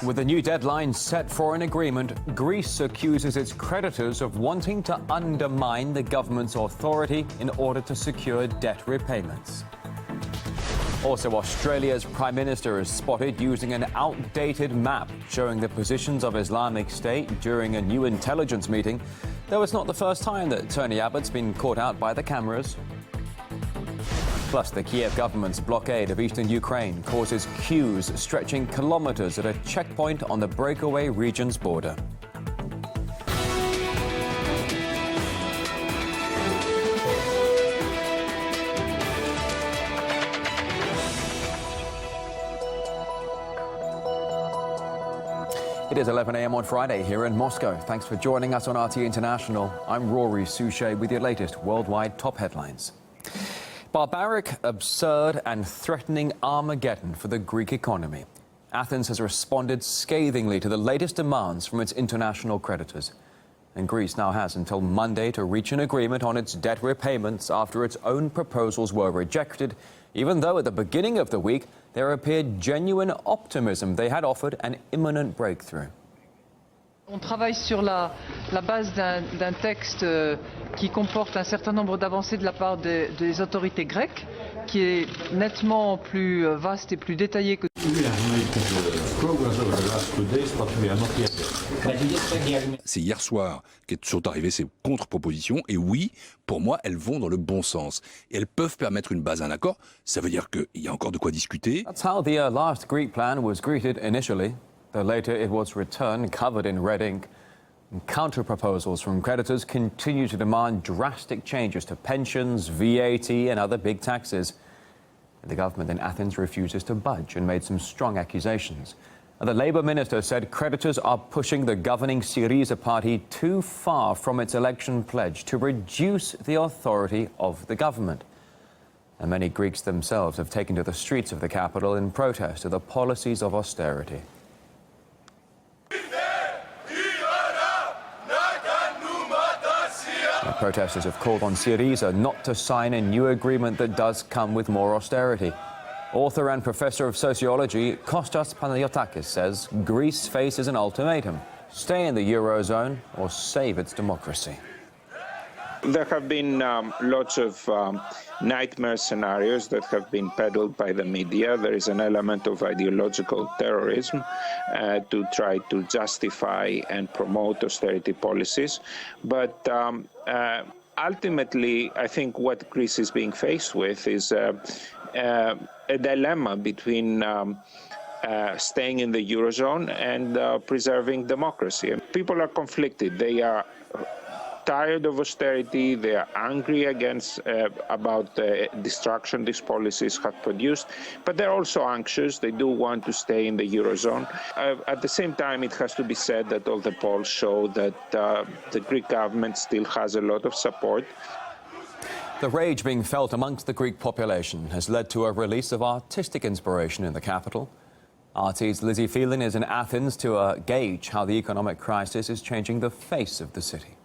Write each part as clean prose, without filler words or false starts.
With a new deadline set for an agreement, Greece accuses its creditors of wanting to undermine the government's authority in order to secure debt repayments. Also, Australia's Prime Minister is spotted using an outdated map showing the positions of Islamic State during a new intelligence meeting, though it's not the first time that Tony Abbot's been caught out by the cameras. Plus, the Kiev government's blockade of eastern Ukraine causes queues stretching kilometres at a checkpoint on the breakaway region's border. It is 11 a.m. on Friday here in Moscow. Thanks for joining us on RT International. I'm Rory Souchet with your latest worldwide top headlines. Barbaric, absurd and threatening Armageddon for the Greek economy. Athens has responded scathingly to the latest demands from its international creditors. And Greece now has until Monday to reach an agreement on its debt repayments after its own proposals were rejected, even though at the beginning of the week there appeared genuine optimism they had offered an imminent breakthrough. On travaille sur la base d'un texte qui comporte un certain nombre d'avancées de la part des autorités grecques, qui est nettement plus vaste et plus détaillé que... C'est hier soir que sont arrivées ces contre-propositions et oui, pour moi, elles vont dans le bon sens. Et elles peuvent permettre une base à un accord. Ça veut dire qu'il y a encore de quoi discuter. That's how the last Greek plan was greeted initially. Though later it was returned covered in red ink. And counter-proposals from creditors continue to demand drastic changes to pensions, VAT and other big taxes. And the government in Athens refuses to budge and made some strong accusations. And the Labour minister said creditors are pushing the governing Syriza party too far from its election pledge to reduce the authority of the government. And many Greeks themselves have taken to the streets of the capital in protest of the policies of austerity. Protesters have called on Syriza not to sign a new agreement that does come with more austerity. Author and professor of sociology Kostas Panagiotakis says Greece faces an ultimatum: stay in the Eurozone or save its democracy. There have been lots of nightmare scenarios that have been peddled by the media. There is an element of ideological terrorism to try to justify and promote austerity policies. But ultimately, I think what Greece is being faced with is a dilemma between staying in the Eurozone and preserving democracy. People are conflicted. They are tired of austerity, they are angry about the destruction these policies have produced, but they're also anxious. They do want to stay in the Eurozone. At the same time, it has to be said that all the polls show that the Greek government still has a lot of support. The rage being felt amongst the Greek population has led to a release of artistic inspiration in the capital. RT's Lizzie Phelan is in Athens to gauge how the economic crisis is changing the face of the city.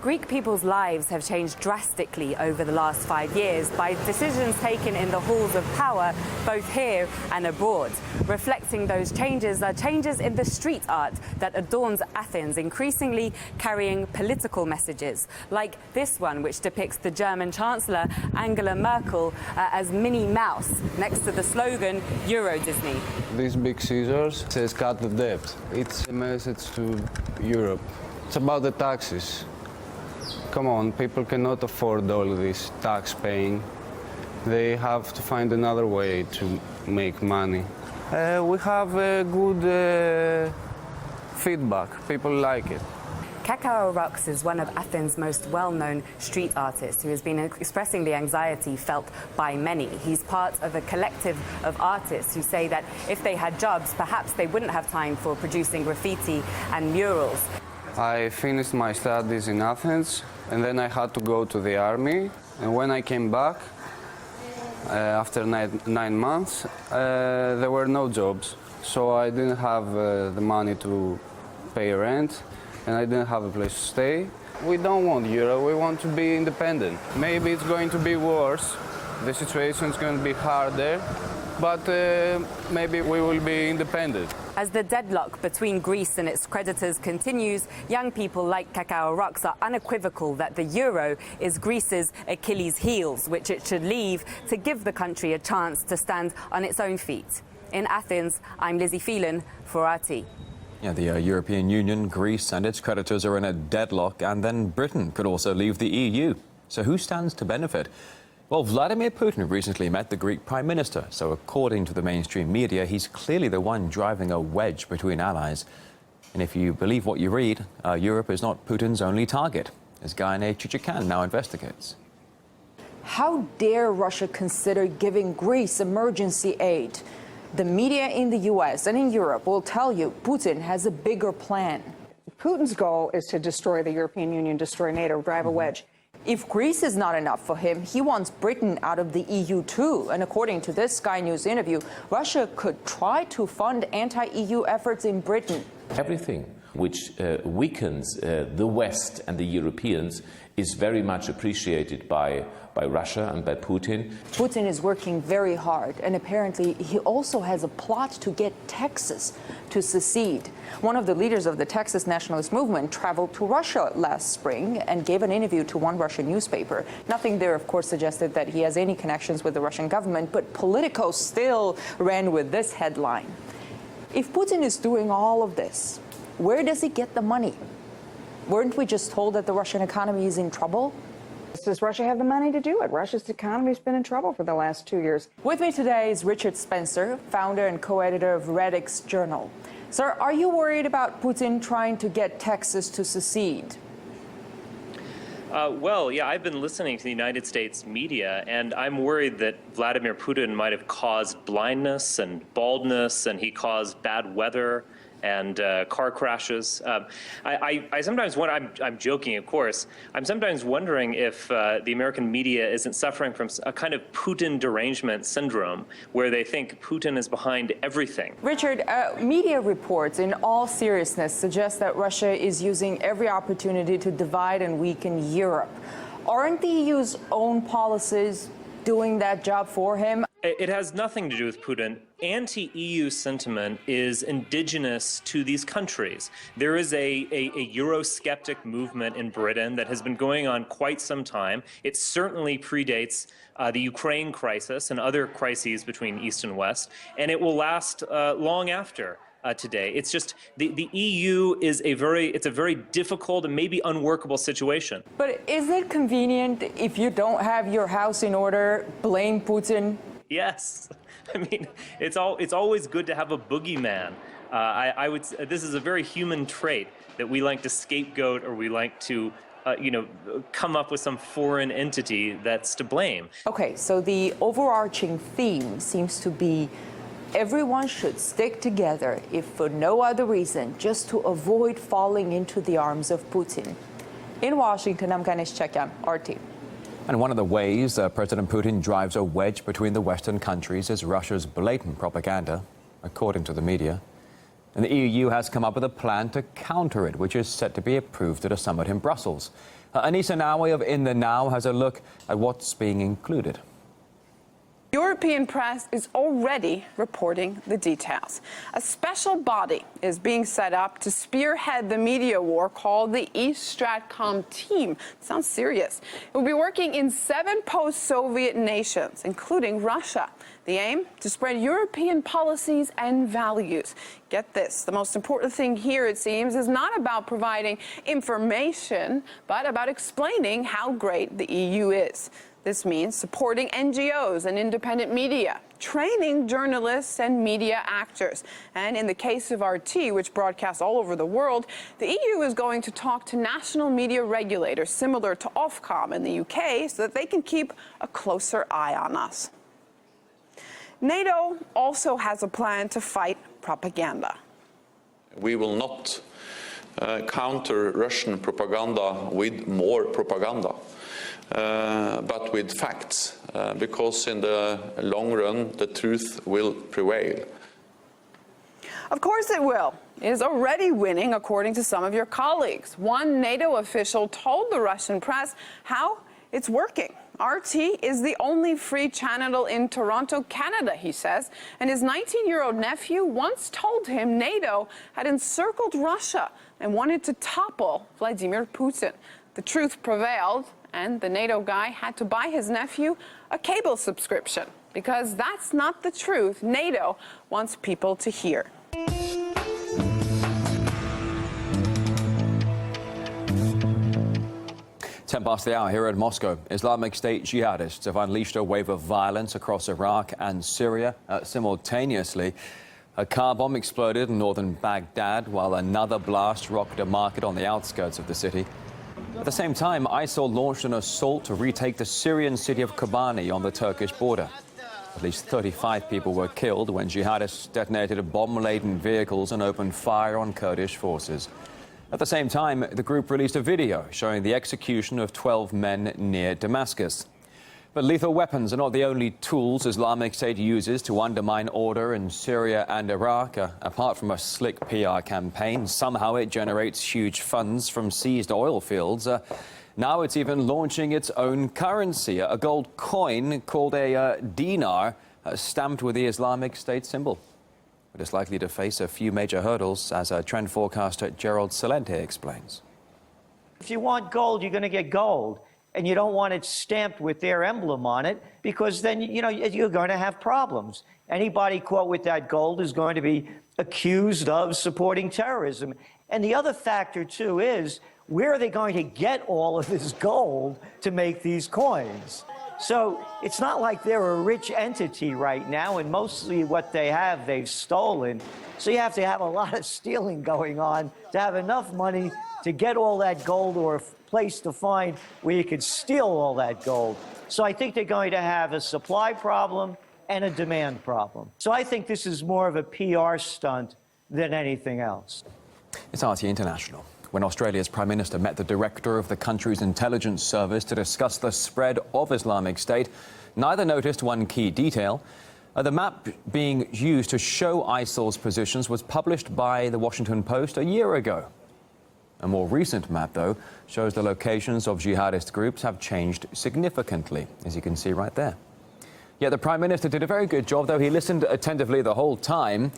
Greek people's lives have changed drastically over the last 5 years by decisions taken in the halls of power, both here and abroad. Reflecting those changes are changes in the street art that adorns Athens, increasingly carrying political messages, like this one, which depicts the German Chancellor Angela Merkel as Minnie Mouse, next to the slogan, Euro Disney. These big scissors says cut the debt. It's a message to Europe. It's about the taxes. Come on, people cannot afford all this tax paying. They have to find another way to make money. We have a good feedback. People like it. Kakao Rux is one of Athens' most well-known street artists who has been expressing the anxiety felt by many. He's part of a collective of artists who say that if they had jobs, perhaps they wouldn't have time for producing graffiti and murals. I finished my studies in Athens and then I had to go to the army. And when I came back, after 9 months, there were no jobs. So I didn't have the money to pay rent and I didn't have a place to stay. We don't want Euro, we want to be independent. Maybe it's going to be worse, the situation is going to be harder, but maybe we will be independent. As the deadlock between Greece and its creditors continues, young people like Cacao Rocks are unequivocal that the euro is Greece's Achilles' heels, which it should leave to give the country a chance to stand on its own feet. In Athens, I'm Lizzie Phelan for RT. Yeah, the European Union, Greece and its creditors are in a deadlock, and then Britain could also leave the EU. So who stands to benefit? Well, Vladimir Putin recently met the Greek Prime Minister, so according to the mainstream media, he's clearly the one driving a wedge between allies. And if you believe what you read, Europe is not Putin's only target, as Dengan now investigates. How dare Russia consider giving Greece emergency aid? The media in the US and in Europe will tell you Putin has a bigger plan. Putin's goal is to destroy the European Union, destroy NATO, drive a wedge. If Greece is not enough for him, he wants Britain out of the EU too. And according to this Sky News interview, Russia could try to fund anti-EU efforts in Britain. Everything which weakens the West and the Europeans is very much appreciated by Russia and by Putin. Putin is working very hard, and apparently he also has a plot to get Texas to secede. One of the leaders of the Texas nationalist movement traveled to Russia last spring and gave an interview to one Russian newspaper. Nothing there, of course, suggested that he has any connections with the Russian government, but Politico still ran with this headline. If Putin is doing all of this, where does he get the money? Weren't we just told that the Russian economy is in trouble? Does Russia have the money to do it? Russia's economy's been in trouble for the last 2 years. With me today is Richard Spencer, founder and co-editor of Radix Journal. Sir, are you worried about Putin trying to get Texas to secede? Well, yeah, I've been listening to the United States media, and I'm worried that Vladimir Putin might have caused blindness and baldness, and he caused bad weather and car crashes. I sometimes wonder, I'm joking, of course, I'm sometimes wondering if the American media isn't suffering from a kind of Putin derangement syndrome, where they think Putin is behind everything. Richard, media reports in all seriousness suggest that Russia is using every opportunity to divide and weaken Europe. Aren't the EU's own policies doing that job for him? It has nothing to do with Putin. Anti-EU sentiment is indigenous to these countries. There is a Eurosceptic movement in Britain that has been going on quite some time. It certainly predates the Ukraine crisis and other crises between East and West, and it will last long after today. It's just the EU is a very difficult and maybe unworkable situation. But is it convenient if you don't have your house in order, blame Putin? Yes, I mean it's always good to have a boogeyman. I would say this is a very human trait that we like to scapegoat, or we like to come up with some foreign entity that's to blame. Okay, so the overarching theme seems to be everyone should stick together, if for no other reason, just to avoid falling into the arms of Putin. In Washington, I'm Ganesh Chekyan, RT. And one of the ways President Putin drives a wedge between the Western countries is Russia's blatant propaganda, according to the media. And the EU has come up with a plan to counter it, which is set to be approved at a summit in Brussels. Anissa Nawi of In the Now has a look at what's being included. European press is already reporting the details. A special body is being set up to spearhead the media war called the East Stratcom Team. Sounds serious. It will be working in 7 post-Soviet nations, including Russia. The aim? To spread European policies and values. Get this, the most important thing here, it seems, is not about providing information, but about explaining how great the EU is. This means supporting NGOs and independent media, training journalists and media actors. And in the case of RT, which broadcasts all over the world, the EU is going to talk to national media regulators similar to Ofcom in the UK so that they can keep a closer eye on us. NATO also has a plan to fight propaganda. We will not counter Russian propaganda with more propaganda. But with facts, because in the long run, the truth will prevail. Of course it will. It is already winning, according to some of your colleagues. One NATO official told the Russian press how it's working. RT is the only free channel in Toronto, Canada, he says, and his 19-year-old nephew once told him NATO had encircled Russia and wanted to topple Vladimir Putin. The truth prevailed, and the NATO guy had to buy his nephew a cable subscription, because that's not the truth NATO wants people to hear. 10 past the hour here in Moscow. Islamic State jihadists have unleashed a wave of violence across Iraq and Syria simultaneously. A car bomb exploded in northern Baghdad, while another blast rocked a market on the outskirts of the city. At the same time, ISIL launched an assault to retake the Syrian city of Kobani on the Turkish border. At least 35 people were killed when jihadists detonated bomb-laden vehicles and opened fire on Kurdish forces. At the same time, the group released a video showing the execution of 12 men near Damascus. But lethal weapons are not the only tools Islamic State uses to undermine order in Syria and Iraq. Apart from a slick PR campaign, somehow it generates huge funds from seized oil fields. Now it's even launching its own currency, a gold coin called a dinar, stamped with the Islamic State symbol. But it's likely to face a few major hurdles, as trend forecaster Gerald Celente explains. If you want gold, you're going to get gold. And you don't want it stamped with their emblem on it, because then, you're going to have problems. Anybody caught with that gold is going to be accused of supporting terrorism. And the other factor, too, is where are they going to get all of this gold to make these coins? So it's not like they're a rich entity right now, and mostly what they have, they've stolen. So you have to have a lot of stealing going on to have enough money to get all that gold, or a place to find where you could steal all that gold. So I think they're going to have a supply problem and a demand problem. So I think this is more of a PR stunt than anything else. It's RT International. When Australia's Prime Minister met the director of the country's intelligence service to discuss the spread of Islamic State, neither noticed one key detail. The map being used to show ISIL's positions was published by the Washington Post a year ago. A more recent map, though, shows the locations of jihadist groups have changed significantly, as you can see right there. Yet the Prime Minister did a very good job, though. He listened attentively the whole time.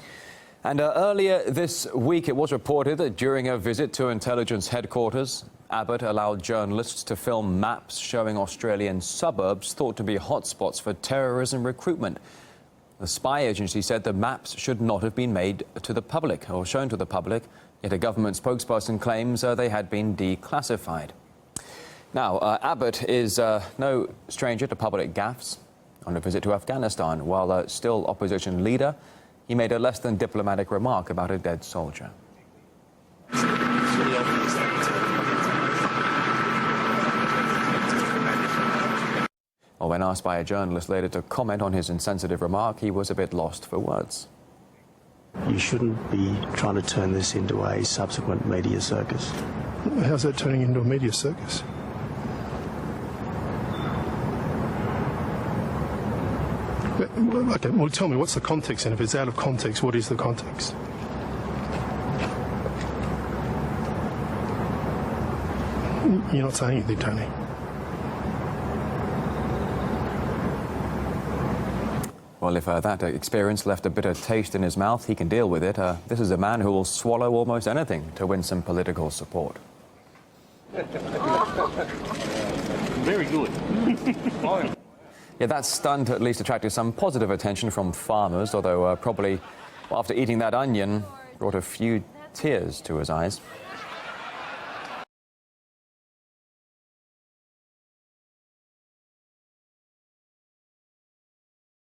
And earlier this week, it was reported that during a visit to intelligence headquarters, Abbot allowed journalists to film maps showing Australian suburbs thought to be hotspots for terrorism recruitment. The spy agency said the maps should not have been made to the public or shown to the public, yet a government spokesperson claims they had been declassified. Now, Abbott is no stranger to public gaffes. On a visit to Afghanistan, while still opposition leader, he made a less than diplomatic remark about a dead soldier. Well, when asked by a journalist later to comment on his insensitive remark, he was a bit lost for words. You shouldn't be trying to turn this into a subsequent media circus. How's that turning into a media circus? Okay, well, tell me, what's the context? And if it's out of context, what is the context? You're not saying anything, Tony. Well, if that experience left a bitter taste in his mouth, he can deal with it. This is a man who will swallow almost anything to win some political support. Very good. Yeah, that stunt at least attracted some positive attention from farmers, although probably after eating that onion brought a few tears to his eyes.